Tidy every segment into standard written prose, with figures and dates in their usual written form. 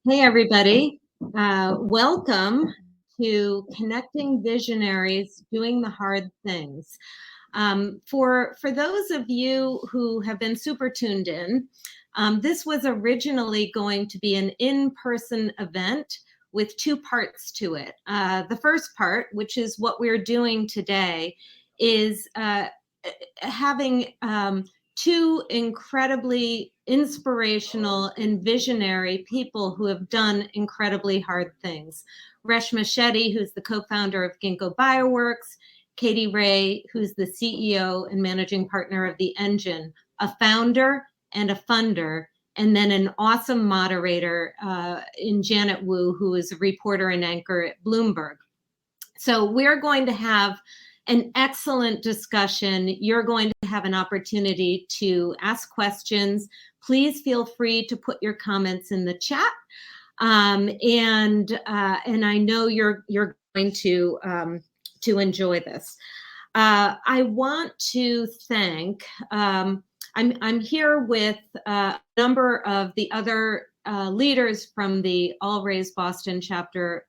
Hey, everybody. Welcome to Connecting Visionaries, Doing the Hard Things. For those of you who have been super tuned in, this was originally going to be an in-person event with two parts to it. The first part, which is what we're doing today, is having two incredibly inspirational and visionary people who have done incredibly hard things. Reshma Shetty, who's the co-founder of Gingko Bioworks, Katie Rae, who's the CEO and managing partner of The Engine, a founder and a funder, and then an awesome moderator in Janet Wu, who is a reporter and anchor at Bloomberg. So we're going to have an excellent discussion. You're going to have an opportunity to ask questions. Please feel free to put your comments in the chat. And I know you're going to enjoy this. I want to thank, I'm here with a number of the other leaders from the All Raise Boston chapter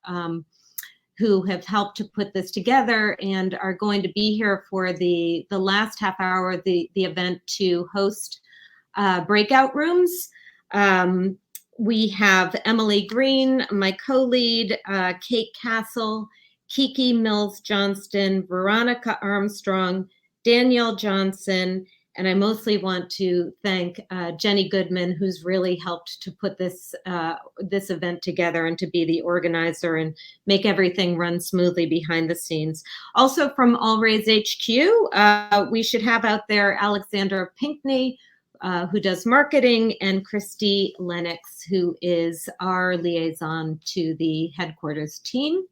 who have helped to put this together and are going to be here for the last half hour of the event to host breakout rooms. We have Emily Green, my co-lead, Kate Castle, Kiki Mills Johnston, Veronica Armstrong, Danielle Johnson, and I mostly want to thank Jenny Goodman, who's really helped to put this event together and to be the organizer and make everything run smoothly behind the scenes. Also from All Raise HQ, we should have out there Alexandra Pinkney, who does marketing, and Christy Lennox, who is our liaison to the headquarters team.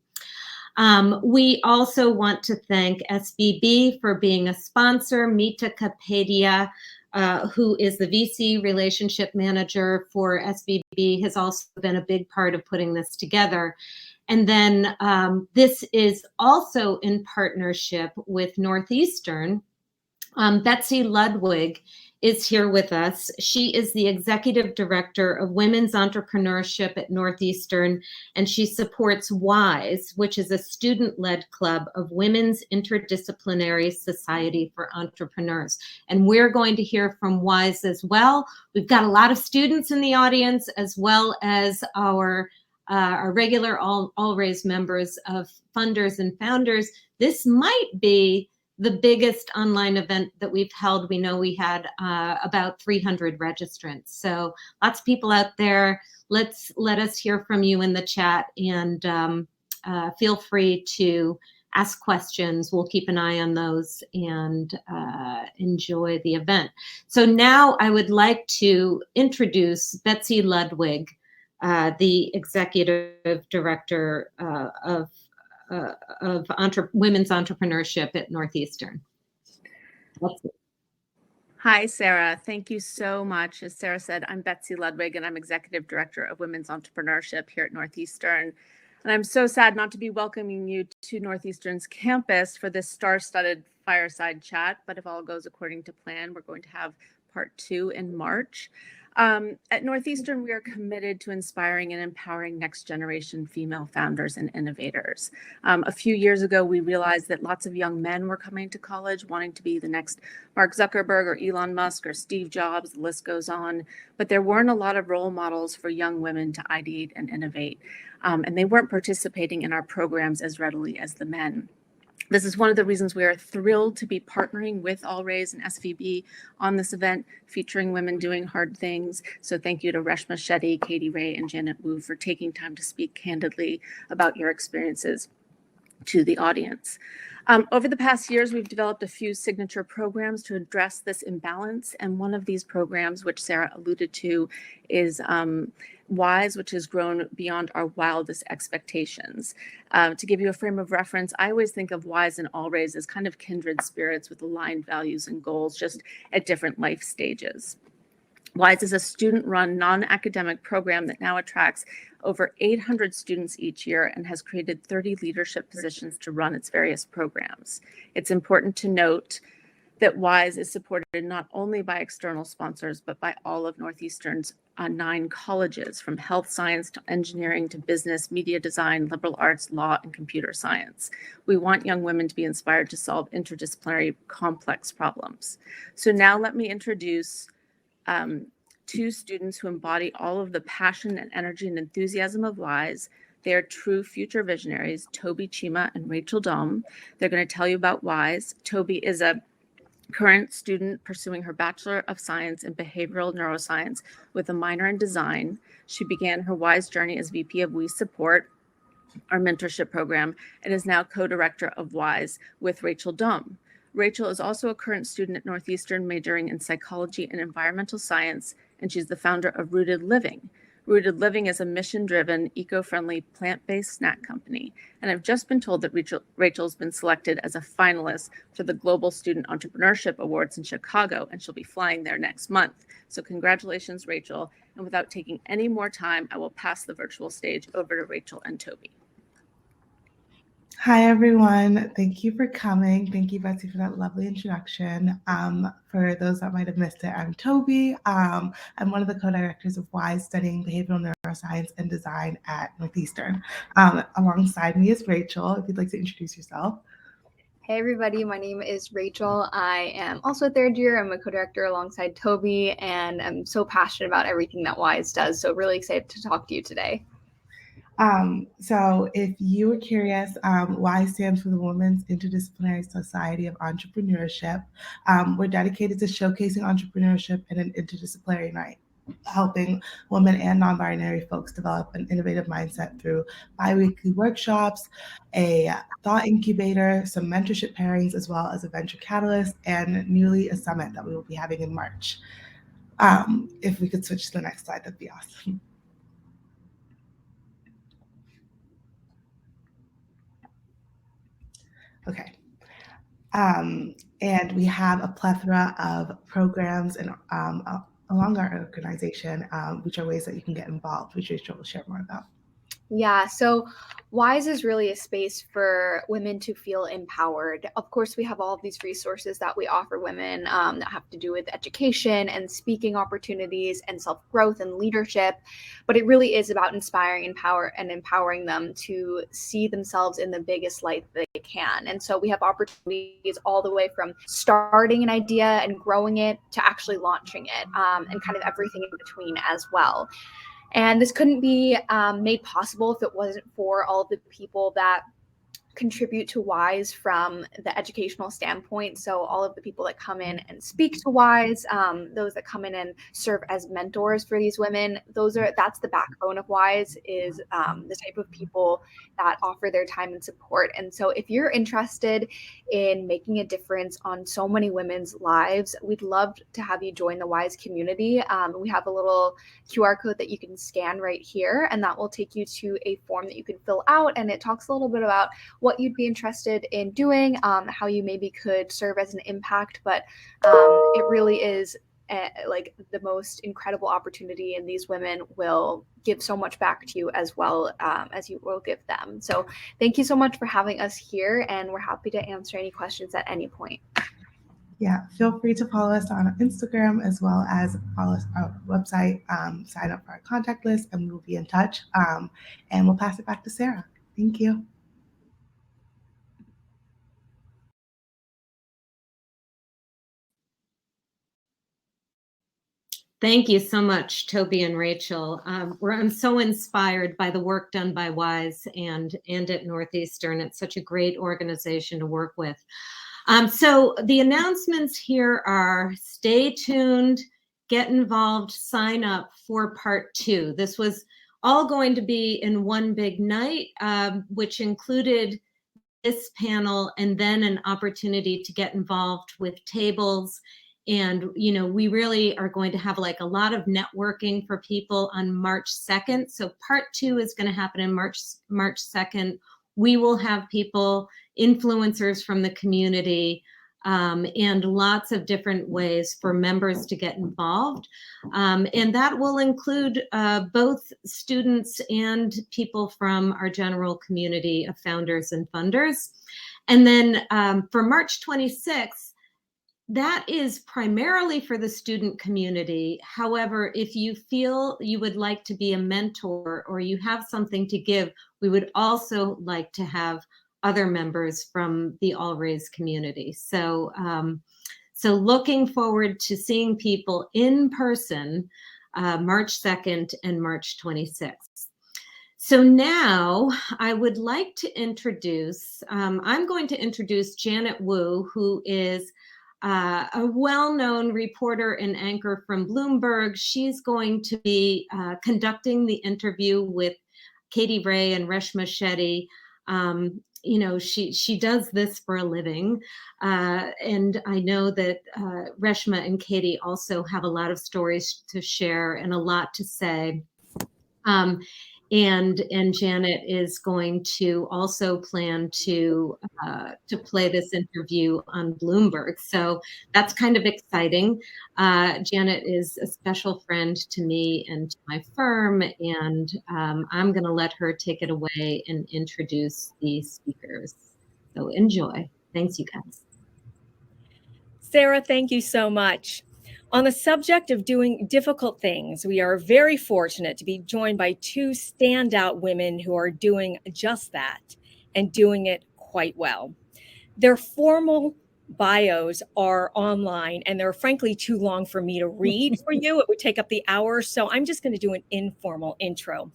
We also want to thank SVB for being a sponsor. Mita Kapadia, who is the VC relationship manager for SVB, has also been a big part of putting this together. And then this is also in partnership with Northeastern. Betsy Ludwig is here with us. She is the executive director of women's entrepreneurship at Northeastern, and she supports WISE, which is a student-led club of Women's Interdisciplinary Society for Entrepreneurs. And we're going to hear from WISE as well. We've got a lot of students in the audience, as well as our regular All Raise members of funders and founders. This might be the biggest online event that we've held. We know we had about 300 registrants. So lots of people out there. Let us hear from you in the chat, and feel free to ask questions. We'll keep an eye on those and enjoy the event. So now I would like to introduce Betsy Ludwig, the executive director of women's entrepreneurship at Northeastern. Hi, Sarah. Thank you so much. As Sarah said, I'm Betsy Ludwig, and I'm Executive Director of Women's Entrepreneurship here at Northeastern. And I'm so sad not to be welcoming you to Northeastern's campus for this star-studded fireside chat. But if all goes according to plan, we're going to have part 2 in March. At Northeastern, we are committed to inspiring and empowering next-generation female founders and innovators. A few years ago, we realized that lots of young men were coming to college wanting to be the next Mark Zuckerberg or Elon Musk or Steve Jobs, the list goes on, but there weren't a lot of role models for young women to ideate and innovate, and they weren't participating in our programs as readily as the men. This is one of the reasons we are thrilled to be partnering with All Raise and SVB on this event featuring women doing hard things. So thank you to Reshma Shetty, Katie Rae, and Janet Wu for taking time to speak candidly about your experiences to the audience. Over the past years, we've developed a few signature programs to address this imbalance. And one of these programs, which Sarah alluded to, is WISE, which has grown beyond our wildest expectations. To give you a frame of reference, I always think of WISE and All Raise as kind of kindred spirits with aligned values and goals, just at different life stages. WISE is a student-run, non-academic program that now attracts over 800 students each year and has created 30 leadership positions to run its various programs. It's important to note that WISE is supported not only by external sponsors, but by all of Northeastern's 9 colleges, from health science to engineering to business, media design, liberal arts, law, and computer science. We want young women to be inspired to solve interdisciplinary complex problems. So now let me introduce 2 students who embody all of the passion and energy and enthusiasm of WISE. They are true future visionaries, Toby Chima and Rachel Dome. They're going to tell you about WISE. Toby is a current student pursuing her Bachelor of Science in Behavioral Neuroscience with a minor in design. She began her WISE journey as VP of We Support, our mentorship program, and is now co-director of WISE with Rachel Dome. Rachel is also a current student at Northeastern, majoring in psychology and environmental science, and she's the founder of Rooted Living. Rooted Living is a mission-driven, eco-friendly, plant-based snack company. And I've just been told that Rachel's been selected as a finalist for the Global Student Entrepreneurship Awards in Chicago, and she'll be flying there next month. So congratulations, Rachel. And without taking any more time, I will pass the virtual stage over to Rachel and Toby. Hi, everyone. Thank you for coming. Thank you, Betsy, for that lovely introduction. For those that might have missed it, I'm Toby. I'm one of the co-directors of WISE, studying behavioral neuroscience and design at Northeastern. Alongside me is Rachel, if you'd like to introduce yourself. Hey everybody, my name is Rachel. I am also a third year. I'm a co-director alongside Toby, and I'm so passionate about everything that WISE does. So really excited to talk to you today. So if you were curious, WISE stands for the Women's Interdisciplinary Society of Entrepreneurship. We're dedicated to showcasing entrepreneurship in an interdisciplinary night, helping women and non-binary folks develop an innovative mindset through bi-weekly workshops, a thought incubator, some mentorship pairings, as well as a venture catalyst, and newly a summit that we will be having in March. If we could switch to the next slide, that'd be awesome. Okay. And we have a plethora of programs and along our organization, which are ways that you can get involved, which Rachel will share more about. Yeah, so WISE is really a space for women to feel empowered. Of course, we have all of these resources that we offer women that have to do with education and speaking opportunities and self-growth and leadership, but it really is about inspiring empowering them to see themselves in the biggest light that they can. And so we have opportunities all the way from starting an idea and growing it to actually launching it, and kind of everything in between as well. And this couldn't be made possible if it wasn't for all of the people that contribute to WISE from the educational standpoint. So all of the people that come in and speak to WISE, those that come in and serve as mentors for these women, that's the backbone of WISE, is the type of people that offer their time and support. And so if you're interested in making a difference on so many women's lives, we'd love to have you join the WISE community. We have a little QR code that you can scan right here, and that will take you to a form that you can fill out. And it talks a little bit about what you'd be interested in doing, how you maybe could serve as an impact, but it really is like the most incredible opportunity, and these women will give so much back to you as well as you will give them. So thank you so much for having us here, and we're happy to answer any questions at any point. Yeah, feel free to follow us on Instagram, as well as follow us on our website, sign up for our contact list, and we will be in touch. And we'll pass it back to Sarah. Thank you. Thank you so much, Toby and Rachel. I'm so inspired by the work done by WISE and at Northeastern. It's such a great organization to work with. So the announcements here are: stay tuned, get involved, sign up for part 2. This was all going to be in one big night, which included this panel and then an opportunity to get involved with tables. And, you know, we really are going to have like a lot of networking for people on March 2nd. So part 2 is going to happen in March 2nd. We will have people, influencers from the community, and lots of different ways for members to get involved. And that will include both students and people from our general community of founders and funders. And then for March 26th, that is primarily for the student community. However, if you feel you would like to be a mentor or you have something to give, we would also like to have other members from the All Raise community. So, so looking forward to seeing people in person March 2nd and March 26th. So now I would like to introduce, I'm going to introduce Janet Wu, who is a well-known reporter and anchor from Bloomberg. She's going to be conducting the interview with Katie Rae and Reshma Shetty. You know, she does this for a living. And I know that Reshma and Katie also have a lot of stories to share and a lot to say. And Janet is going to also plan to play this interview on Bloomberg. So that's kind of exciting. Janet is a special friend to me and to my firm, and I'm going to let her take it away and introduce the speakers. So enjoy. Thanks, you guys. Sarah, thank you so much. On the subject of doing difficult things, we are very fortunate to be joined by two standout women who are doing just that and doing it quite well. Their formal bios are online and they're frankly too long for me to read for you. It would take up the hour, so I'm just going to do an informal intro.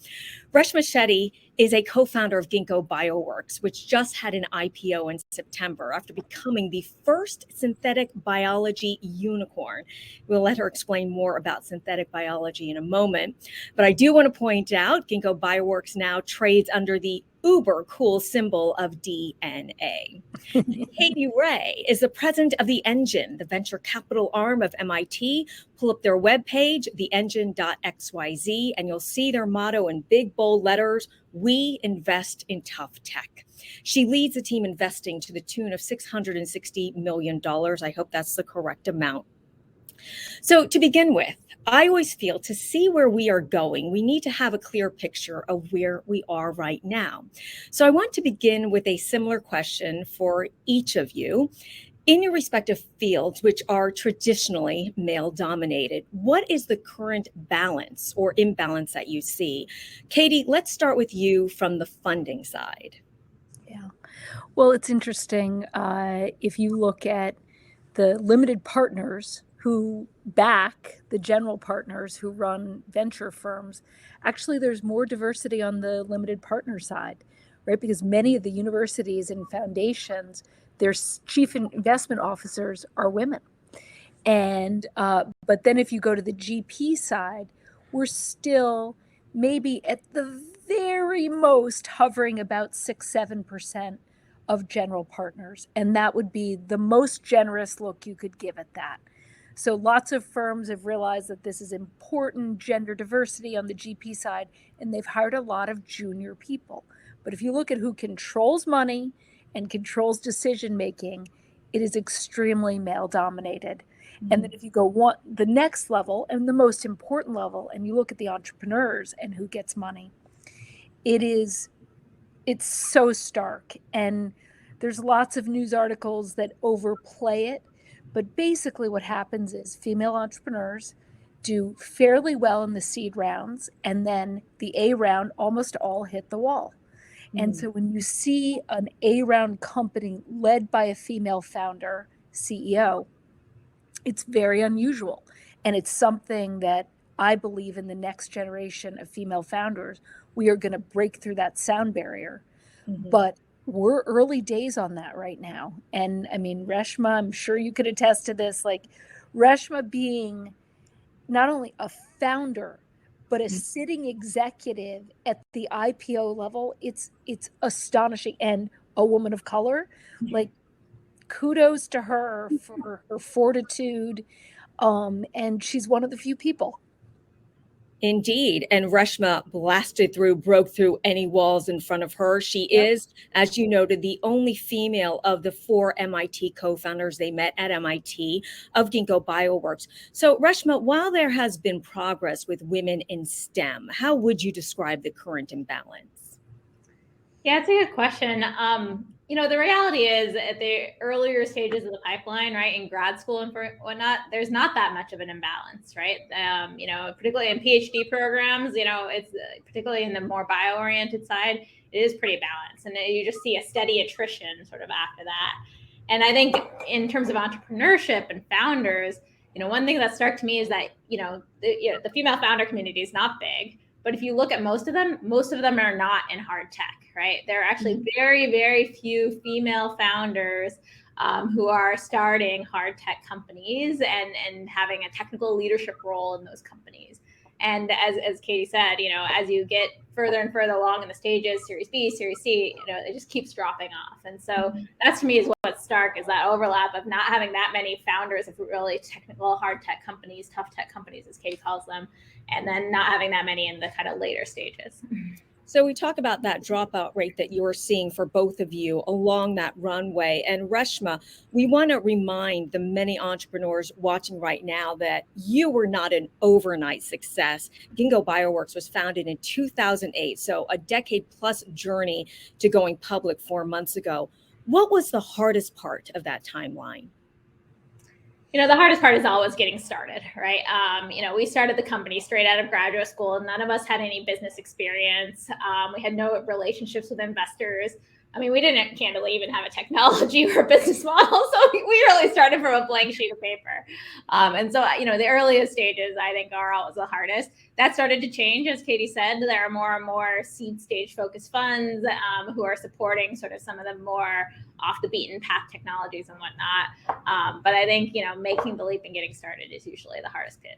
Reshma Shetty is a co-founder of Gingko Bioworks, which just had an IPO in September after becoming the first synthetic biology unicorn. We'll let her explain more about synthetic biology in a moment. But I do want to point out Gingko Bioworks now trades under the uber cool symbol of DNA. Katie Rae is the president of The Engine, the venture capital arm of MIT. Pull up their webpage, theengine.xyz, and you'll see their motto in big, bold letters: we invest in tough tech. She leads the team investing to the tune of $660 million. I hope that's the correct amount. So to begin with, I always feel to see where we are going, we need to have a clear picture of where we are right now. So I want to begin with a similar question for each of you. In your respective fields, which are traditionally male-dominated, what is the current balance or imbalance that you see? Katie, let's start with you from the funding side. Yeah, well, it's interesting. If you look at the limited partners who back the general partners who run venture firms, actually there's more diversity on the limited partner side, right? Because many of the universities and foundations, their chief investment officers are women. And but then if you go to the GP side, we're still maybe at the very most hovering about 6-7% of general partners. And that would be the most generous look you could give at that. So lots of firms have realized that this is important, gender diversity on the GP side, and they've hired a lot of junior people. But if you look at who controls money and controls decision-making, it is extremely male-dominated. Mm-hmm. And then if you go the next level and the most important level, and you look at the entrepreneurs and who gets money, it's so stark. And there's lots of news articles that overplay it. But basically what happens is female entrepreneurs do fairly well in the seed rounds, and then the A round almost all hit the wall. And so when you see an A round company led by a female founder, CEO, it's very unusual. And it's something that I believe in the next generation of female founders, we are going to break through that sound barrier. Mm-hmm. But we're early days on that right now. And I mean, Reshma, I'm sure you could attest to this, like Reshma being not only a founder, but a sitting executive at the IPO level, it's astonishing. And a woman of color, like kudos to her for her fortitude. And she's one of the few people. Indeed. And Reshma broke through any walls in front of her. She is, as you noted, the only female of the 4 MIT co-founders they met at MIT of Gingko Bioworks. So Reshma, while there has been progress with women in STEM, how would you describe the current imbalance? Yeah, it's a good question. The reality is at the earlier stages of the pipeline, right, in grad school and whatnot, there's not that much of an imbalance, right? Particularly in PhD programs, it's particularly in the more bio-oriented side, it is pretty balanced. And you just see a steady attrition sort of after that. And I think in terms of entrepreneurship and founders, one thing that struck to me is that, the female founder community is not big. But if you look at most of them are not in hard tech, right? There are actually very, very few female founders who are starting hard tech companies and having a technical leadership role in those companies. And as Katie said, as you get further and further along in the stages, Series B, Series C, it just keeps dropping off. And so that to me is what's stark, is that overlap of not having that many founders of really technical hard tech companies, tough tech companies, as Katie calls them, and then not having that many in the kind of later stages. So we talk about that dropout rate that you're seeing for both of you along that runway. And Reshma, we want to remind the many entrepreneurs watching right now that you were not an overnight success. Gingko Bioworks was founded in 2008, so a decade plus journey to going public 4 months ago. What was the hardest part of that timeline? The hardest part is always getting started, right? We started the company straight out of graduate school. None of us had any business experience. We had no relationships with investors. We didn't candidly even have a technology or a business model. So we really started from a blank sheet of paper. And so, the earliest stages, I think, are always the hardest. That started to change, as Katie said. There are more and more seed stage focused funds who are supporting sort of some of the more off the beaten path technologies and whatnot. But I think, making the leap and getting started is usually the hardest bit.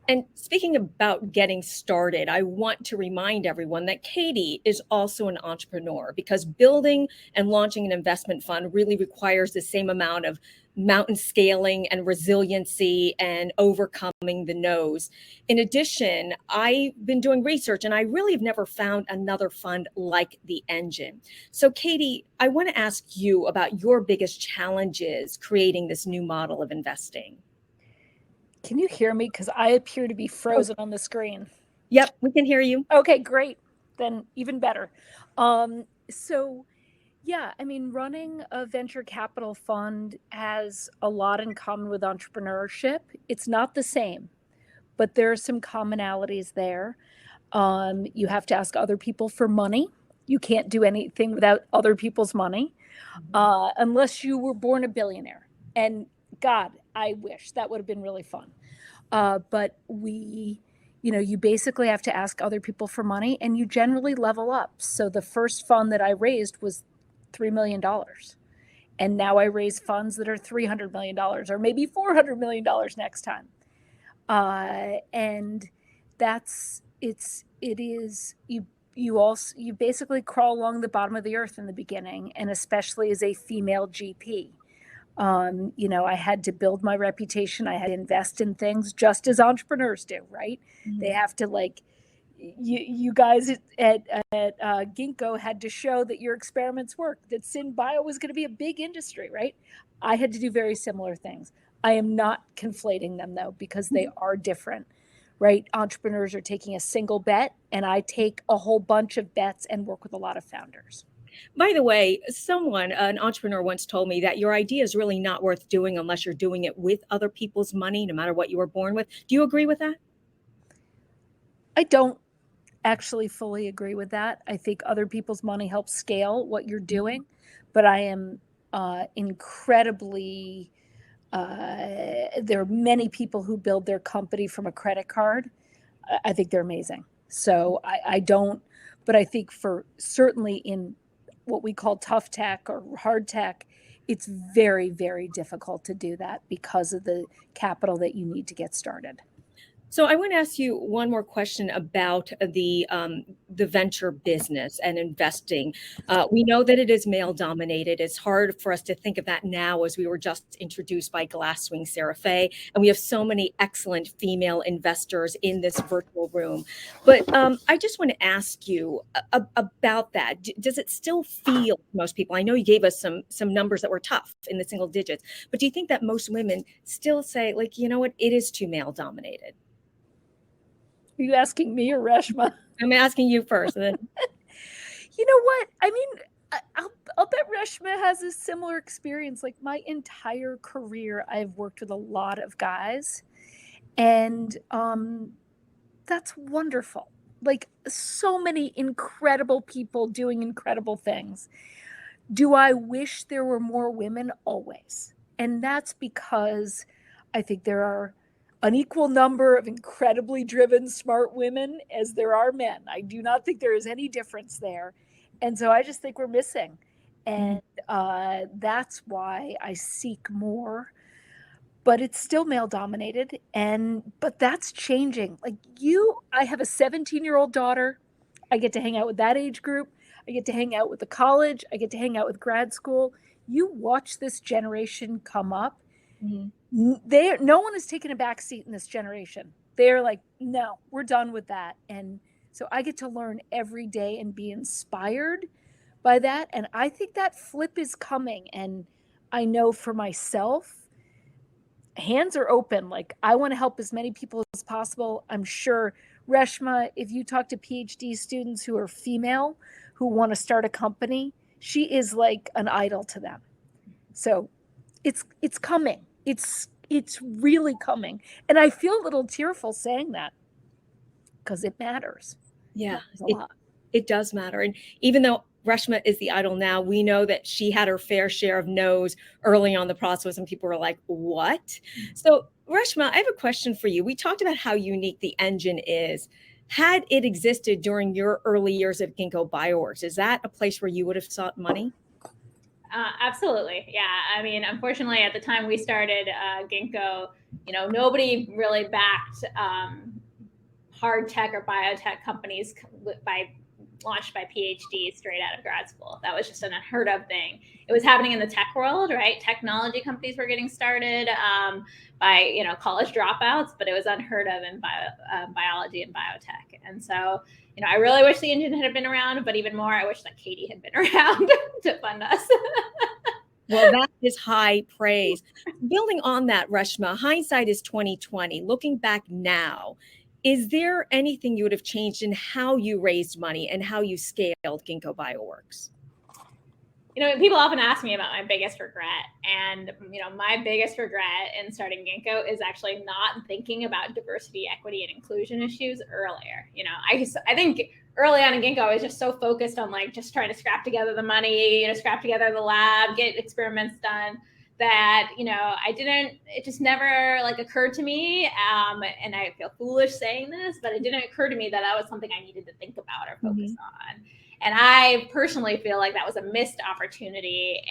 And speaking about getting started, I want to remind everyone that Katie is also an entrepreneur, because building and launching an investment fund really requires the same amount of mountain scaling and resiliency and overcoming the no's. In addition, I've been doing research and I really have never found another fund like the Engine. So Katie, I want to ask you about your biggest challenges creating this new model of investing. Can you hear me? Because I appear to be frozen on the screen. Yep, we can hear you. Okay, great. Then even better. Running a venture capital fund has a lot in common with entrepreneurship. It's not the same, but there are some commonalities there. You have to ask other people for money. You can't do anything without other people's money, unless you were born a billionaire. And God, I wish that would have been really fun. But you basically have to ask other people for money, and you generally level up. So the first fund that I raised was $3 million. And now I raise funds that are $300 million or maybe $400 million next time. You basically crawl along the bottom of the earth in the beginning, and especially as a female GP. I had to build my reputation. I had to invest in things just as entrepreneurs do, right? Mm-hmm. They have to you guys at Gingko had to show that your experiments work, that SynBio was going to be a big industry, right? I had to do very similar things. I am not conflating them though, because they are different, right? Entrepreneurs are taking a single bet, and I take a whole bunch of bets and work with a lot of founders. By the way, an entrepreneur once told me that your idea is really not worth doing unless you're doing it with other people's money, no matter what you were born with. Do you agree with that? I don't actually fully agree with that. I think other people's money helps scale what you're doing, but I am incredibly, there are many people who build their company from a credit card. I think they're amazing. So I don't, but I think for certainly in what we call tough tech or hard tech, it's very, very difficult to do that because of the capital that you need to get started. So I want to ask you one more question about the venture business and investing. We know that it is male dominated. It's hard for us to think of that now, as we were just introduced by Glasswing Sarah Fay, and we have so many excellent female investors in this virtual room. But I just want to ask you about that. Does it still feel to most people? I know you gave us some numbers that were tough in the single digits, but do you think that most women still say, you know what, it is too male dominated? Are you asking me or Reshma? I'm asking you first. Then. You know what? I'll bet Reshma has a similar experience. Like my entire career, I've worked with a lot of guys, and that's wonderful. Like so many incredible people doing incredible things. Do I wish there were more women? Always. And that's because I think there are an equal number of incredibly driven, smart women as there are men. I do not think there is any difference there. And so I just think we're missing. And that's why I seek more. But it's still male dominated. But that's changing. Like I have a 17-year-old daughter. I get to hang out with that age group. I get to hang out with the college. I get to hang out with grad school. You watch this generation come up. Mm-hmm. No one has taken a back seat in this generation. They're like, no, we're done with that. And so I get to learn every day and be inspired by that. And I think that flip is coming. And I know for myself, hands are open. Like I want to help as many people as possible. I'm sure, Reshma, if you talk to PhD students who are female, who want to start a company, she is like an idol to them. So it's coming. It's really coming. And I feel a little tearful saying that because it matters. Yeah, a lot. It does matter. And even though Reshma is the idol now, we know that she had her fair share of no's early on in the process, and people were like, what? So Reshma, I have a question for you. We talked about how unique the engine is. Had it existed during your early years at Gingko Bioworks, is that a place where you would have sought money? Absolutely. Yeah. I mean, unfortunately, at the time we started Gingko, nobody really backed hard tech or biotech companies launched by PhDs straight out of grad school. That was just an unheard of thing. It was happening in the tech world, right? Technology companies were getting started by college dropouts, but it was unheard of in biology and biotech. And so, I really wish the engine had been around, but even more, I wish that Katie had been around to fund us. Well, that is high praise. Building on that, Reshma, hindsight is 2020. Looking back now, is there anything you would have changed in how you raised money and how you scaled Gingko Bioworks? People often ask me about my biggest regret. And, my biggest regret in starting Gingko is actually not thinking about diversity, equity, and inclusion issues earlier. I think early on in Gingko, I was just so focused on just trying to scrap together the money, scrap together the lab, get experiments done, that, it just never occurred to me. And I feel foolish saying this, but it didn't occur to me that was something I needed to think about or focus on. And I personally feel like that was a missed opportunity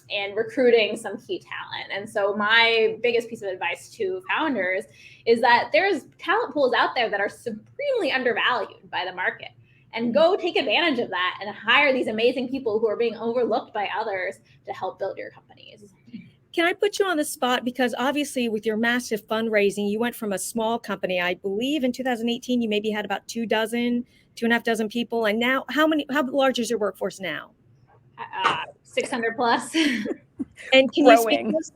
in recruiting some key talent. And so my biggest piece of advice to founders is that there's talent pools out there that are supremely undervalued by the market. And go take advantage of that and hire these amazing people who are being overlooked by others to help build your companies. Can I put you on the spot? Because obviously with your massive fundraising, you went from a small company, I believe in 2018, you maybe had about 2.5 dozen people. And now how large is your workforce now? 600 plus. And can you speak to us,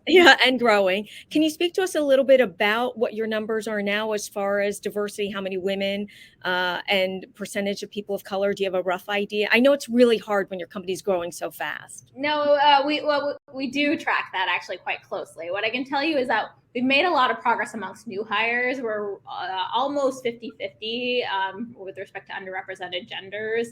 and growing. Can you speak to us a little bit about what your numbers are now as far as diversity, how many women and percentage of people of color? Do you have a rough idea? I know it's really hard when your company's growing so fast. No, we do track that actually quite closely. What I can tell you is that we've made a lot of progress amongst new hires. We're almost 50-50 with respect to underrepresented genders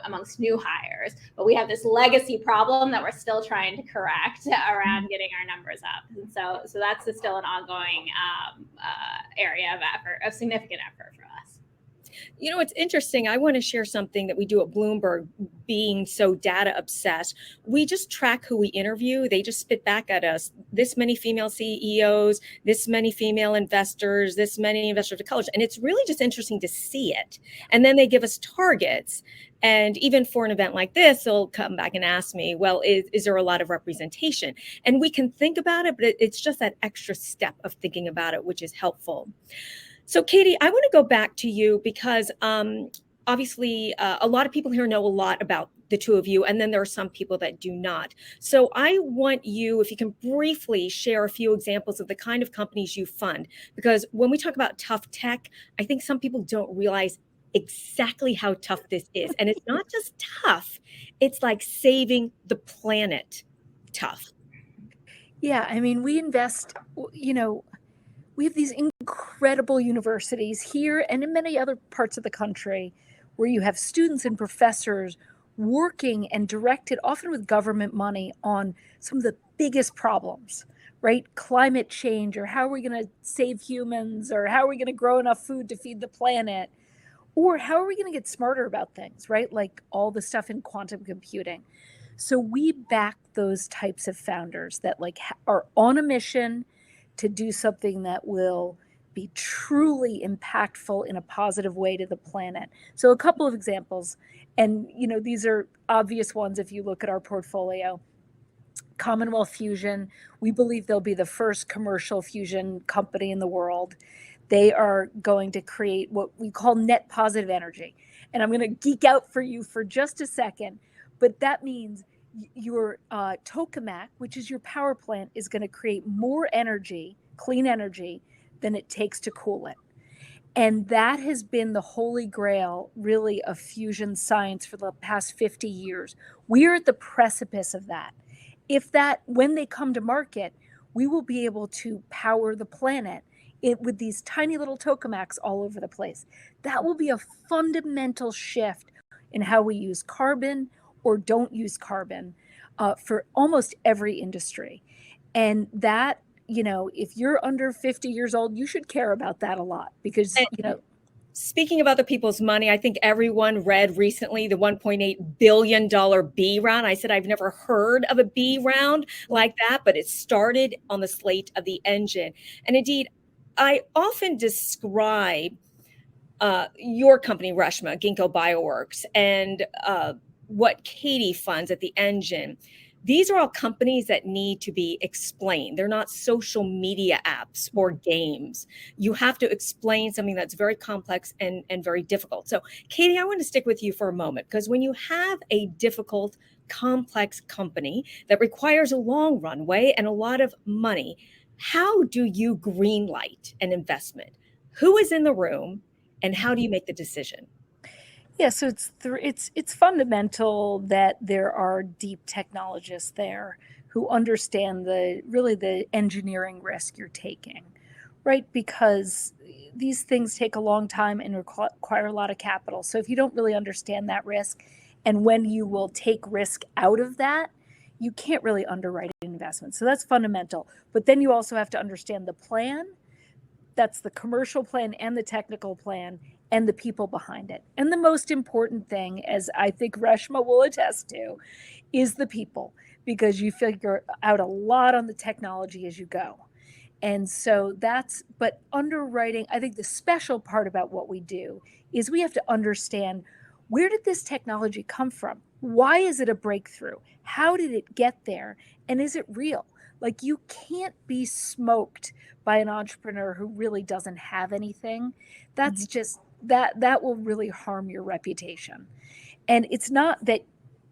amongst new hires. But we have this legacy problem that we're still trying to correct around getting our numbers up. And so that's still an ongoing area of significant effort for us. It's interesting. I want to share something that we do at Bloomberg, being so data obsessed. We just track who we interview. They just spit back at us this many female CEOs, this many female investors, this many investors of college. And it's really just interesting to see it. And then they give us targets. And even for an event like this, they'll come back and ask me, well, is there a lot of representation? And we can think about it, but it's just that extra step of thinking about it, which is helpful. So, Katie, I want to go back to you because obviously a lot of people here know a lot about the two of you, and then there are some people that do not. So I want you, if you can briefly share a few examples of the kind of companies you fund, because when we talk about tough tech, I think some people don't realize exactly how tough this is. And it's not just tough, it's like saving the planet tough. Yeah, I mean, we invest, we have these incredible universities here and in many other parts of the country where you have students and professors working and directed, often with government money, on some of the biggest problems, right? Climate change, or how are we going to save humans, or how are we going to grow enough food to feed the planet, or how are we going to get smarter about things, right? Like all the stuff in quantum computing. So we back those types of founders that like are on a mission to do something that will be truly impactful in a positive way to the planet. So a couple of examples, and these are obvious ones if you look at our portfolio. Commonwealth Fusion, we believe they'll be the first commercial fusion company in the world. They are going to create what we call net positive energy. And I'm going to geek out for you for just a second, but that means your tokamak, which is your power plant, is going to create more energy, clean energy, than it takes to cool it. And that has been the holy grail, really, of fusion science for the past 50 years. We are at the precipice of that. When they come to market, we will be able to power the planet with these tiny little tokamaks all over the place. That will be a fundamental shift in how we use carbon or don't use carbon for almost every industry. And that, if you're under 50 years old, you should care about that a lot because, Speaking of other people's money, I think everyone read recently the $1.8 billion B round. I said, I've never heard of a B round like that, but it started on the slate of the engine. And indeed, I often describe your company, Reshma, Gingko Bioworks, and what Katie funds at the engine. These are all companies that need to be explained. They're not social media apps or games. You have to explain something that's very complex and very difficult. So, Katie, I want to stick with you for a moment, because when you have a difficult, complex company that requires a long runway and a lot of money, how do you greenlight an investment? Who is in the room and how do you make the decision? Yeah, so it's fundamental that there are deep technologists there who understand the engineering risk you're taking, right? Because these things take a long time and require a lot of capital. So if you don't really understand that risk, and when you will take risk out of that, you can't really underwrite an investment. So that's fundamental. But then you also have to understand the plan. That's the commercial plan and the technical plan and the people behind it. And the most important thing, as I think Reshma will attest to, is the people, because you figure out a lot on the technology as you go. And so but underwriting, I think the special part about what we do is we have to understand, where did this technology come from? Why is it a breakthrough? How did it get there? And is it real? Like, you can't be smoked by an entrepreneur who really doesn't have anything. That's just, that will really harm your reputation. And it's not that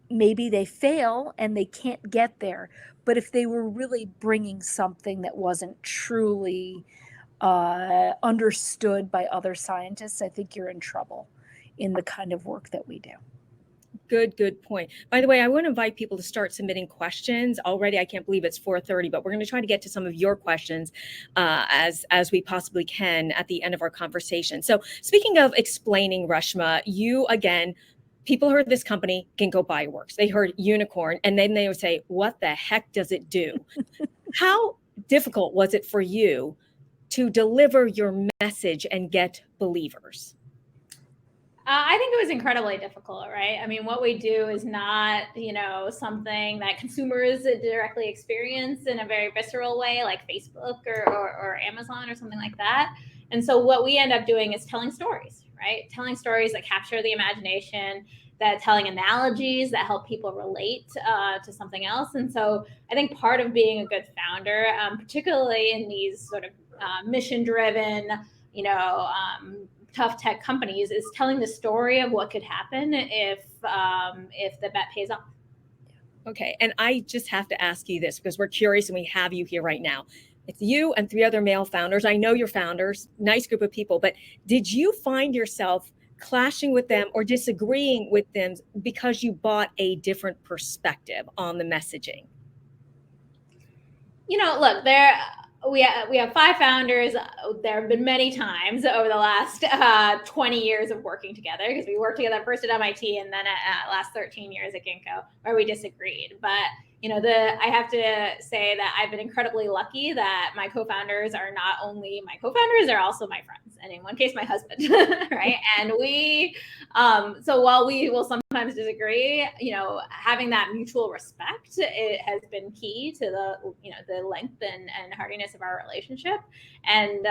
maybe they fail and they can't get there, but if they were really bringing something that wasn't truly understood by other scientists, I think you're in trouble in the kind of work that we do. Good point. By the way, I want to invite people to start submitting questions already. I can't believe it's 4:30, but we're going to try to get to some of your questions as we possibly can at the end of our conversation. So speaking of explaining, Reshma, you, again, people heard this company, Gingko Bioworks. They heard unicorn, and then they would say, what the heck does it do? How difficult was it for you to deliver your message and get believers? I think it was incredibly difficult, right? I mean, what we do is not, something that consumers directly experience in a very visceral way, like Facebook or Amazon or something like that. And so what we end up doing is telling stories, right? Telling stories that capture the imagination, that telling analogies that help people relate to something else. And so I think part of being a good founder, particularly in these sort of mission-driven, tough tech companies, is telling the story of what could happen if the bet pays off. Okay, and I just have to ask you this because we're curious and we have you here right now. It's you and 3 other male founders. I know you're founders, nice group of people, but did you find yourself clashing with them or disagreeing with them because you bought a different perspective on the messaging? Look, we have 5 founders. There have been many times over the last 20 years of working together, because we worked together first at MIT and then last 13 years at Gingko, where we disagreed. But I have to say that I've been incredibly lucky that my co-founders are not only my co-founders, they're also my friends, and in one case, my husband, right? And so while we will sometimes disagree, having that mutual respect, it has been key to the length and hardiness of our relationship. And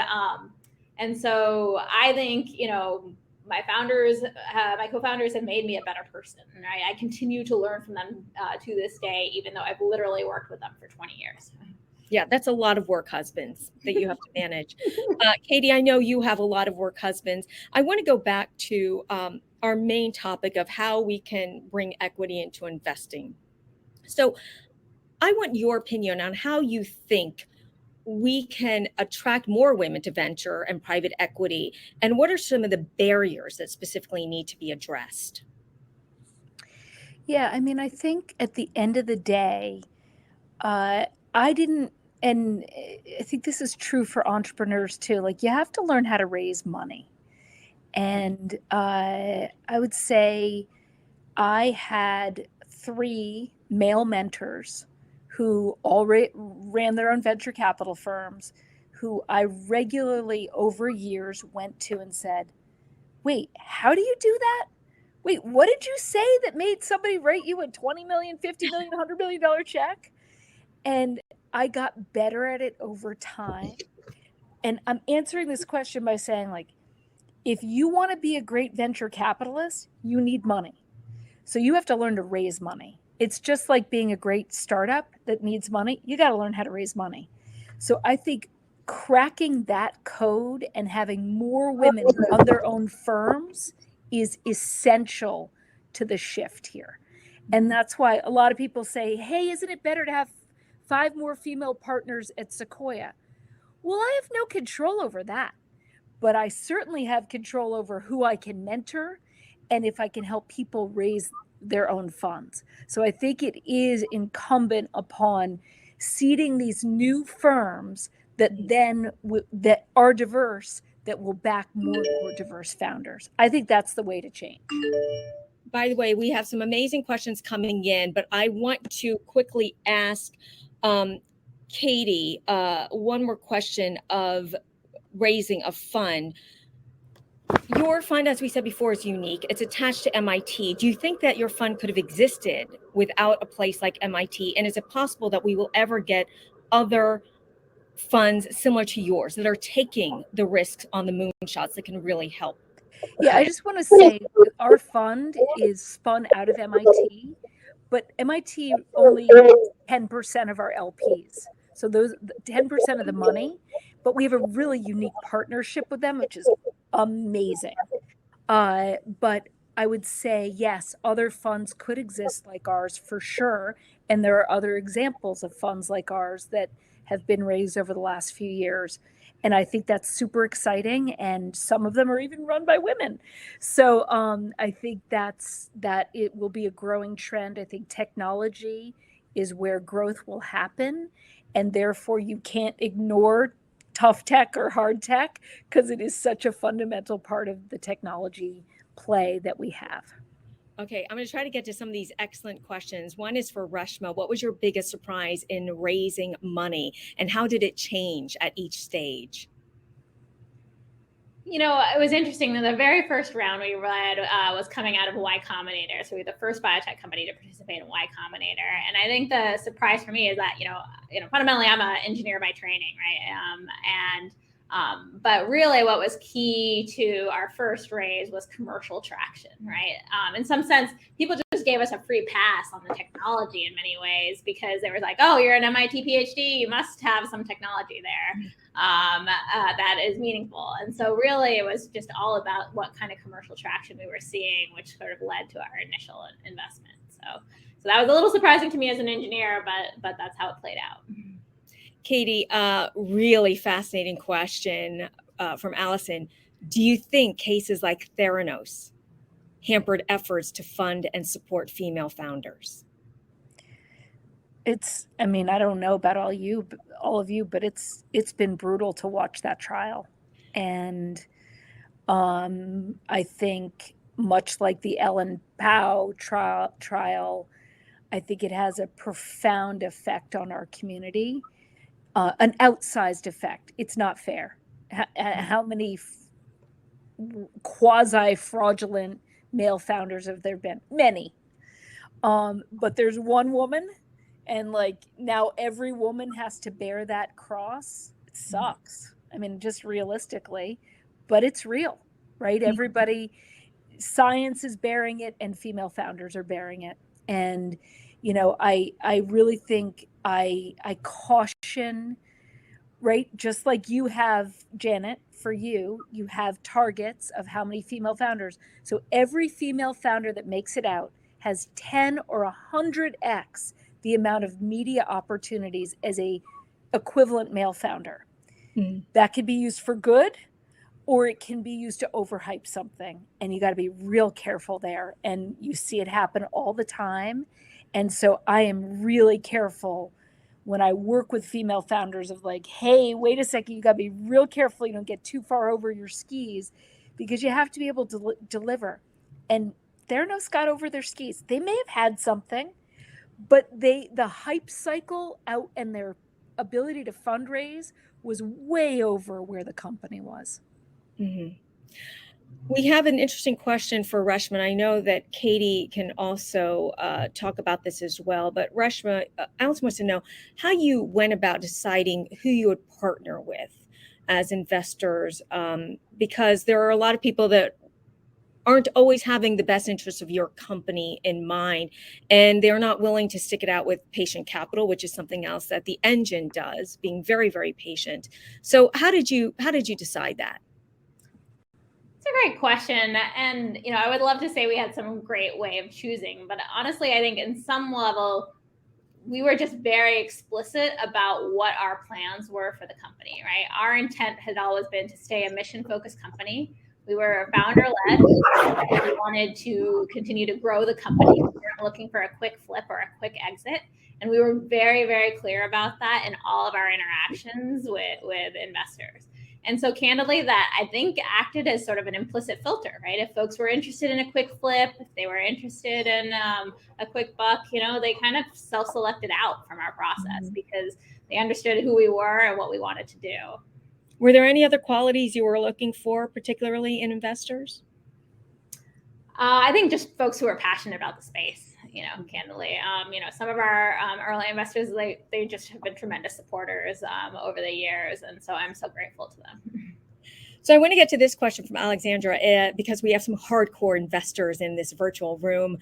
so I think, my co-founders have made me a better person, right? I continue to learn from them to this day, even though I've literally worked with them for 20 years. Yeah, that's a lot of work husbands that you have to manage. Katie, I know you have a lot of work husbands. I want to go back to our main topic of how we can bring equity into investing. So I want your opinion on how you think we can attract more women to venture and private equity, and what are some of the barriers that specifically need to be addressed? Yeah, I mean, I think at the end of the day, and I think this is true for entrepreneurs too, like you have to learn how to raise money. And I would say I had 3 male mentors who already ran their own venture capital firms, who I regularly over years went to and said, wait, how do you do that? Wait, what did you say that made somebody write you a $20 million, $50 million, $100 million check? And I got better at it over time. And I'm answering this question by saying, like, if you want to be a great venture capitalist, you need money. So you have to learn to raise money. It's just like being a great startup that needs money. You got to learn how to raise money. So I think cracking that code and having more women run their own firms is essential to the shift here. And that's why a lot of people say, hey, isn't it better to have 5 more female partners at Sequoia? Well, I have no control over that, but I certainly have control over who I can mentor and if I can help people raise their own funds. So I think it is incumbent upon seeding these new firms that then that are diverse, that will back more diverse founders. I think that's the way to change. By the way, we have some amazing questions coming in, but I want to quickly ask Katie one more question of raising a fund. Your fund, as we said before, is unique. It's attached to MIT. Do you think that your fund could have existed without a place like MIT? And is it possible that we will ever get other funds similar to yours that are taking the risks on the moonshots that can really help? Yeah, I just want to say our fund is spun out of MIT, but MIT only has 10% of our LPs. So those 10% of the money, but we have a really unique partnership with them, which is amazing. But I would say, yes, other funds could exist like ours for sure. And there are other examples of funds like ours that have been raised over the last few years. And I think that's super exciting. And some of them are even run by women. So I think that it will be a growing trend. I think technology is where growth will happen. And therefore, you can't ignore tough tech or hard tech because it is such a fundamental part of the technology play that we have. Okay, I'm going to try to get to some of these excellent questions. One is for Reshma. What was your biggest surprise in raising money, and how did it change at each stage? It was interesting that the very first round we read was coming out of Y Combinator. So we were the first biotech company to participate in Y Combinator. And I think the surprise for me is that, fundamentally I'm an engineer by training, right? But really what was key to our first raise was commercial traction, right? In some sense, people just gave us a free pass on the technology in many ways because they were like, oh, you're an MIT PhD, you must have some technology there that is meaningful. And so really it was just all about what kind of commercial traction we were seeing, which sort of led to our initial investment. So that was a little surprising to me as an engineer, but that's how it played out. Katie, really fascinating question from Allison. Do you think cases like Theranos hampered efforts to fund and support female founders? I mean, I don't know about all of you, but it's been brutal to watch that trial. And I think much like the Ellen Pao trial, I think it has a profound effect on our community, an outsized effect. It's not fair. How many quasi-fraudulent male founders have there been? Many. But there's one woman, and like now every woman has to bear that cross. It sucks. I mean, just realistically, but it's real, right? Everybody, science is bearing it, and female founders are bearing it. And, you know, I really think I caution, right? Just like you have, Janet, for you have targets of how many female founders. So every female founder that makes it out has 10 or 100x the amount of media opportunities as a equivalent male founder. That could be used for good, or it can be used to overhype something. And you got to be real careful there. And you see it happen all the time. And so I am really careful when I work with female founders of like, hey, wait a second, you got to be real careful. You don't get too far over your skis, because you have to be able to deliver. And Theranos got over their skis. They may have had something, but the hype cycle out and their ability to fundraise was way over where the company was. Mm-hmm. We have an interesting question for Reshma. I know that Katie can also talk about this as well, but Reshma, I also want to know how you went about deciding who you would partner with as investors, because there are a lot of people that aren't always having the best interests of your company in mind, and they're not willing to stick it out with patient capital, which is something else that the engine does, being very, very patient. So how did you decide that? It's a great question. And, you know, I would love to say we had some great way of choosing, but honestly, I think in some level, we were just very explicit about what our plans were for the company, right? Our intent had always been to stay a mission-focused company. We were founder-led. We wanted to continue to grow the company. We weren't looking for a quick flip or a quick exit. And we were very, very clear about that in all of our interactions with investors. And so candidly, that I think acted as sort of an implicit filter, right? If folks were interested in a quick flip, if they were interested in a quick buck, you know, they kind of self-selected out from our process because they understood who we were and what we wanted to do. Were there any other qualities you were looking for, particularly in investors? I think just folks who are passionate about the space, you know, candidly. You know, some of our early investors, they just have been tremendous supporters over the years. And so I'm so grateful to them. So I want to get to this question from Alexandra because we have some hardcore investors in this virtual room.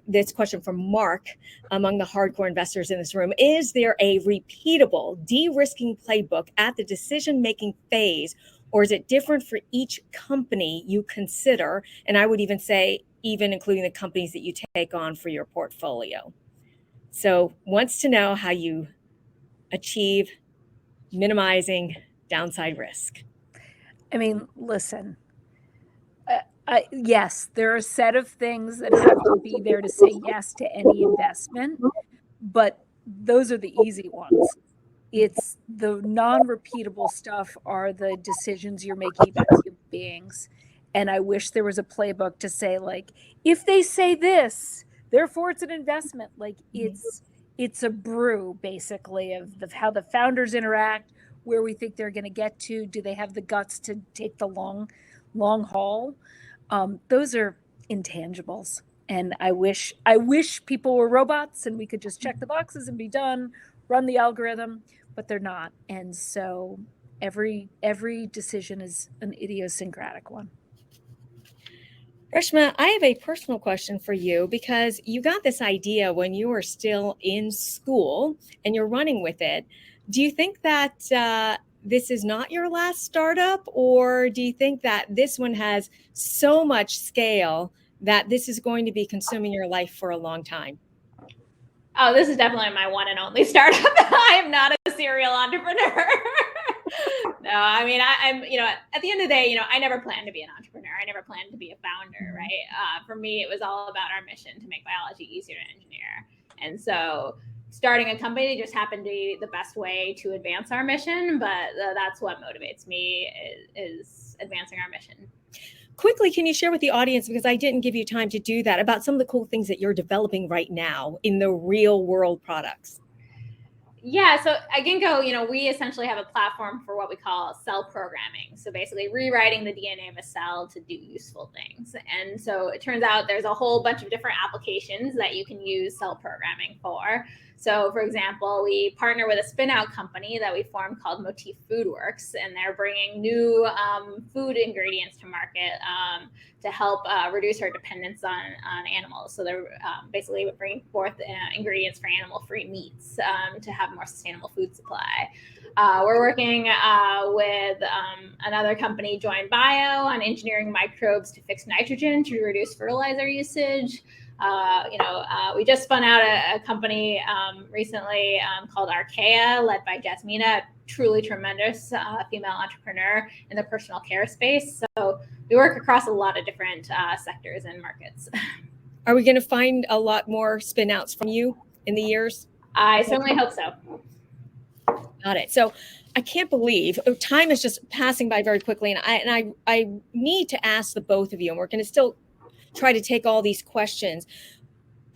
This question from Mark, among the hardcore investors in this room. Is there a repeatable de-risking playbook at the decision-making phase, or is it different for each company you consider? And I would even say, even including the companies that you take on for your portfolio. So wants to know how you achieve minimizing downside risk. I mean, listen, yes, there are a set of things that have to be there to say yes to any investment, but those are the easy ones. It's the non-repeatable stuff are the decisions you're making about human beings. And I wish there was a playbook to say, like, if they say this, therefore it's an investment. Like it's a brew, basically, of how the founders interact, where we think they're going to get to. Do they have the guts to take the long haul? Those are intangibles. And I wish people were robots and we could just check the boxes and be done, run the algorithm, but they're not. And so every decision is an idiosyncratic one. Reshma, I have a personal question for you because you got this idea when you were still in school and you're running with it. Do you think that this is not your last startup, or do you think that this one has so much scale that this is going to be consuming your life for a long time? Oh, this is definitely my one and only startup. I am not a serial entrepreneur. No, I mean, I'm, at the end of the day, I never planned to be an entrepreneur. I never planned to be a founder, right? For me, it was all about our mission to make biology easier to engineer. And so starting a company just happened to be the best way to advance our mission. But that's what motivates me is advancing our mission. Quickly, can you share with the audience, because I didn't give you time to do that, about some of the cool things that you're developing right now in the real world products? Yeah, so at Gingko, we essentially have a platform for what we call cell programming. So basically rewriting the DNA of a cell to do useful things. And so it turns out there's a whole bunch of different applications that you can use cell programming for. So for example, we partner with a spin-out company that we formed called Motif Foodworks, and they're bringing new food ingredients to market to help reduce our dependence on animals. So they're basically bringing forth ingredients for animal-free meats to have more sustainable food supply. We're working with another company, Join Bio, on engineering microbes to fix nitrogen to reduce fertilizer usage. We just spun out a company recently called Archaea, led by Jasmina, truly tremendous female entrepreneur in the personal care space. So we work across a lot of different sectors and markets. Are we going to find a lot more spin outs from you in the years? I certainly hope so. Got it. So I can't believe time is just passing by very quickly. And I need to ask the both of you, and we're going to still try to take all these questions.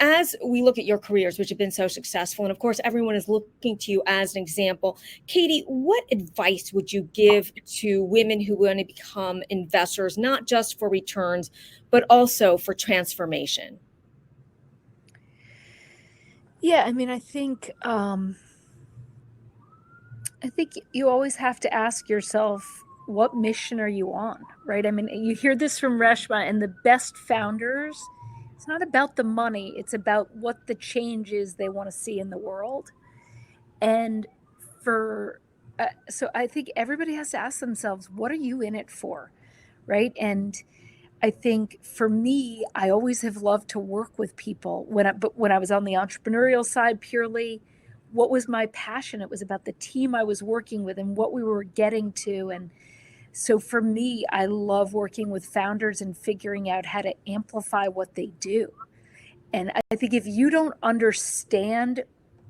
As we look at your careers, which have been so successful, and of course, everyone is looking to you as an example. Katie, what advice would you give to women who want to become investors, not just for returns, but also for transformation? Yeah, I mean, I think you always have to ask yourself, what mission are you on, right? I mean, you hear this from Reshma, and the best founders, it's not about the money. It's about what the change is they want to see in the world. And so I think everybody has to ask themselves, what are you in it for, right? And I think for me, I always have loved to work with people. But when I was on the entrepreneurial side purely, what was my passion? It was about the team I was working with and what we were getting to. And so for me, I love working with founders and figuring out how to amplify what they do. And I think if you don't understand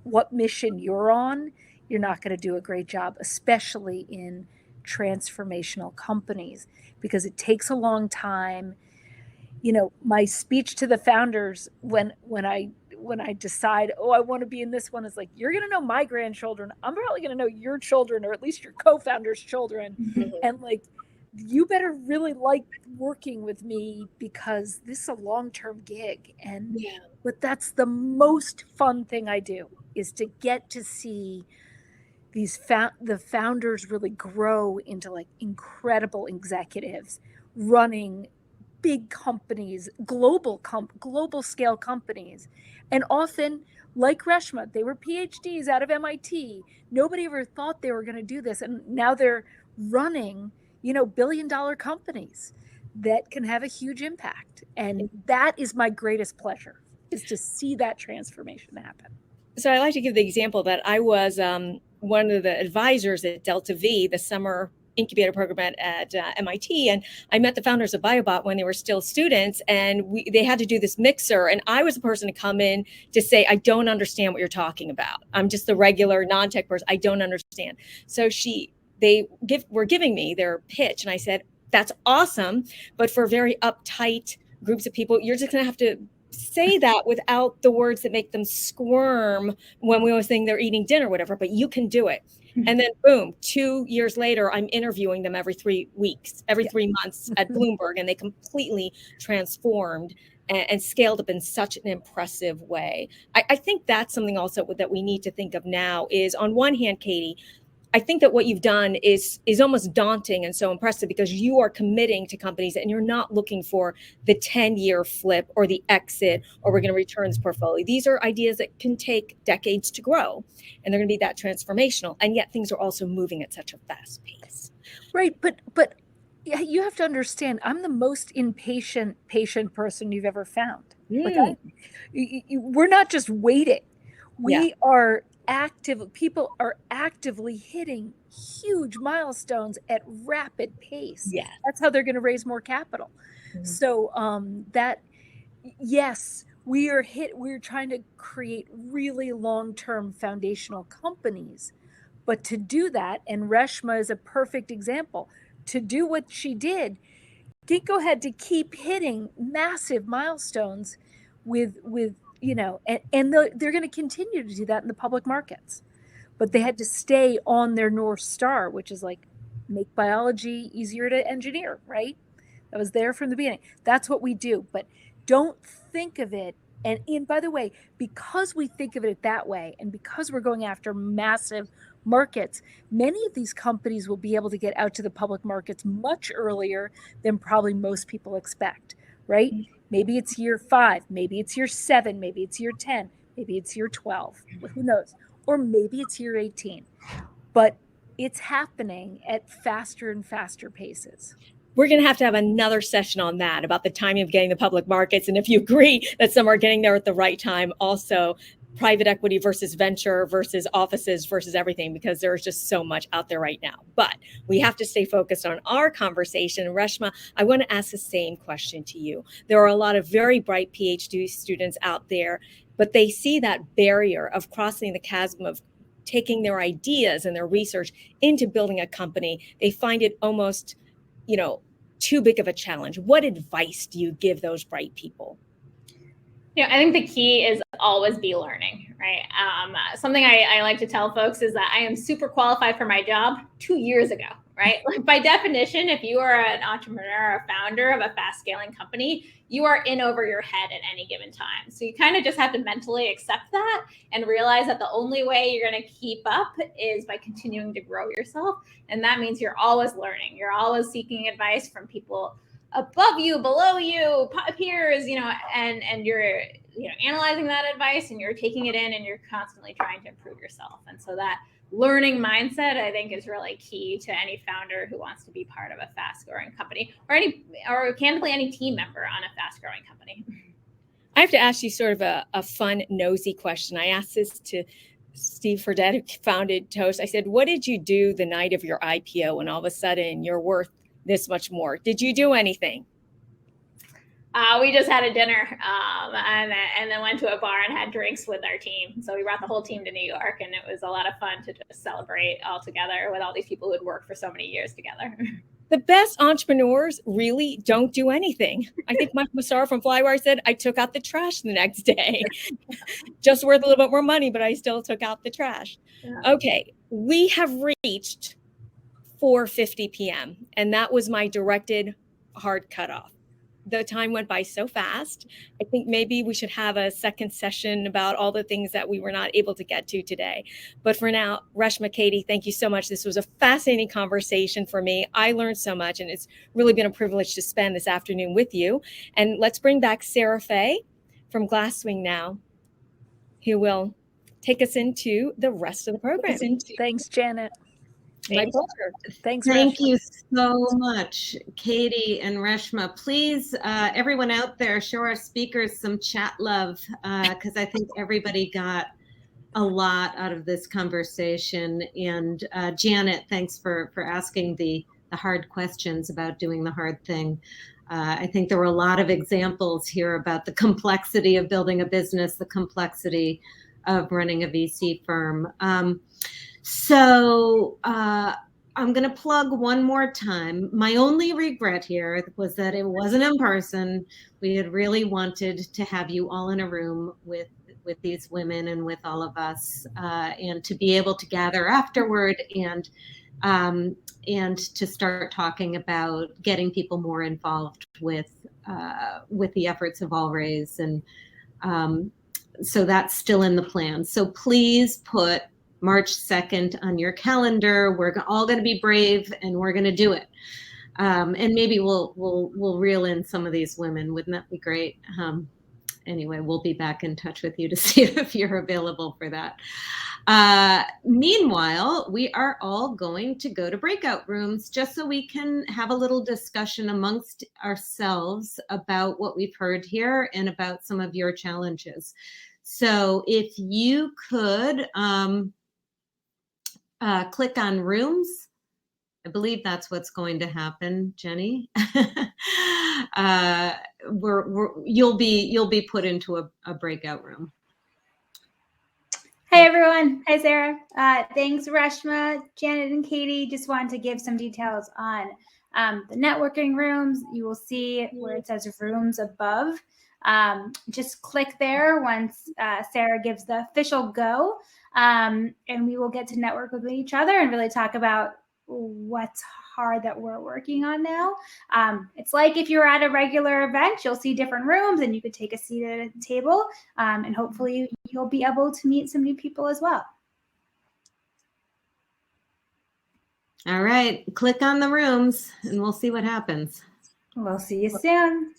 what mission you're on, you're not going to do a great job, especially in transformational companies, because it takes a long time. My speech to the founders when I decide, I want to be in this one, is like, you're going to know my grandchildren. I'm probably going to know your children, or at least your co-founders' children. Mm-hmm. And like, you better really like working with me, because this is a long-term gig. But that's the most fun thing I do, is to get to see the founders really grow into like incredible executives running big companies, global scale companies. And often, like Reshma, they were PhDs out of MIT. Nobody ever thought they were going to do this. And now they're running, billion-dollar companies that can have a huge impact. And that is my greatest pleasure, is to see that transformation happen. So I like to give the example that I was one of the advisors at Delta V, the summer incubator program at MIT. And I met the founders of BioBot when they were still students, and they had to do this mixer. And I was the person to come in to say, I don't understand what you're talking about. I'm just the regular non-tech person. I don't understand. So they were giving me their pitch. And I said, that's awesome. But for very uptight groups of people, you're just going to have to say that without the words that make them squirm when we always think they're eating dinner or whatever, but you can do it. And then boom, 2 years later, I'm interviewing them every 3 months at Bloomberg, and they completely transformed and scaled up in such an impressive way. I think that's something also that we need to think of now is, on one hand, Katie, I think that what you've done is almost daunting and so impressive, because you are committing to companies and you're not looking for the 10-year flip or the exit, or we're going to return this portfolio. These are ideas that can take decades to grow, and they're going to be that transformational. And yet things are also moving at such a fast pace. Right. But you have to understand, I'm the most patient person you've ever found. Like we're not just waiting. We are people are actively hitting huge milestones at rapid pace. Yeah. That's how they're going to raise more capital. Mhm. So yes, we're trying to create really long-term foundational companies. But to do that, and Reshma is a perfect example, to do what she did, Gingko had to keep hitting massive milestones with and they're going to continue to do that in the public markets. But they had to stay on their North Star, which is like make biology easier to engineer, right? That was there from the beginning. That's what we do. But don't think of it. And by the way, because we think of it that way, and because we're going after massive markets, many of these companies will be able to get out to the public markets much earlier than probably most people expect, right? Maybe it's year 5, maybe it's year 7, maybe it's year 10, maybe it's year 12, who knows? Or maybe it's year 18. But it's happening at faster and faster paces. We're going to have another session on that, about the timing of getting the public markets. And if you agree that some are getting there at the right time, also private equity versus venture versus offices versus everything, because there's just so much out there right now. But we have to stay focused on our conversation. Reshma, I want to ask the same question to you. There are a lot of very bright PhD students out there, but they see that barrier of crossing the chasm of taking their ideas and their research into building a company. They find it almost, too big of a challenge. What advice do you give those bright people? I think the key is always be learning, right? Something I like to tell folks is that I am super qualified for my job 2 years ago, right? Like by definition, if you are an entrepreneur or founder of a fast scaling company, you are in over your head at any given time. So you kind of just have to mentally accept that and realize that the only way you're going to keep up is by continuing to grow yourself. And that means you're always learning. You're always seeking advice from people above you, below you, peers, and you're, analyzing that advice and you're taking it in and you're constantly trying to improve yourself. And so that learning mindset, I think, is really key to any founder who wants to be part of a fast growing company or candidly any team member on a fast growing company. I have to ask you sort of a fun, nosy question. I asked this to Steve Fredette, who founded Toast. I said, what did you do the night of your IPO when all of a sudden you're worth this much more? Did you do anything? We just had a dinner and then went to a bar and had drinks with our team. So we brought the whole team to New York, and it was a lot of fun to just celebrate all together with all these people who had worked for so many years together. The best entrepreneurs really don't do anything. I think Mike Massaro from Flywire said, I took out the trash the next day. Just worth a little bit more money, but I still took out the trash. Yeah. Okay, we have reached 4:50 p.m. and that was my directed hard cutoff. The time went by so fast. I think maybe we should have a second session about all the things that we were not able to get to today. But for now, Reshma, Katie, thank you so much. This was a fascinating conversation for me. I learned so much, and it's really been a privilege to spend this afternoon with you. And let's bring back Sarah Fay from Glasswing now, who will take us into the rest of the program. Thanks, Janet. My pleasure. Thanks. Thank Reshma. you so much, Katie and Reshma. Please, everyone out there, show our speakers some chat love, because I think everybody got a lot out of this conversation. And Janet, thanks for asking the hard questions about doing the hard thing. I think there were a lot of examples here about the complexity of building a business, the complexity of running a VC firm. So I'm going to plug one more time. My only regret here was that it wasn't in person. We had really wanted to have you all in a room with these women and with all of us, and to be able to gather afterward and to start talking about getting people more involved with the efforts of All Raise. And so that's still in the plan. So please put March 2nd on your calendar. We're all going to be brave, and we're going to do it. And maybe we'll reel in some of these women. Wouldn't that be great? Anyway, we'll be back in touch with you to see if you're available for that. Meanwhile, we are all going to go to breakout rooms just so we can have a little discussion amongst ourselves about what we've heard here and about some of your challenges. So if you could click on rooms, I believe that's what's going to happen, Jenny. You'll be put into a breakout room. Hi, everyone. Hi, Sarah. Thanks, Reshma, Janet, and Katie. Just wanted to give some details on the networking rooms. You will see where it says rooms above. Just click there once Sarah gives the official go, and we will get to network with each other and really talk about what's hard that we're working on now. It's like if you're at a regular event, you'll see different rooms and you could take a seat at a table, and hopefully you'll be able to meet some new people as well. All right, click on the rooms and we'll see what happens. We'll see you soon.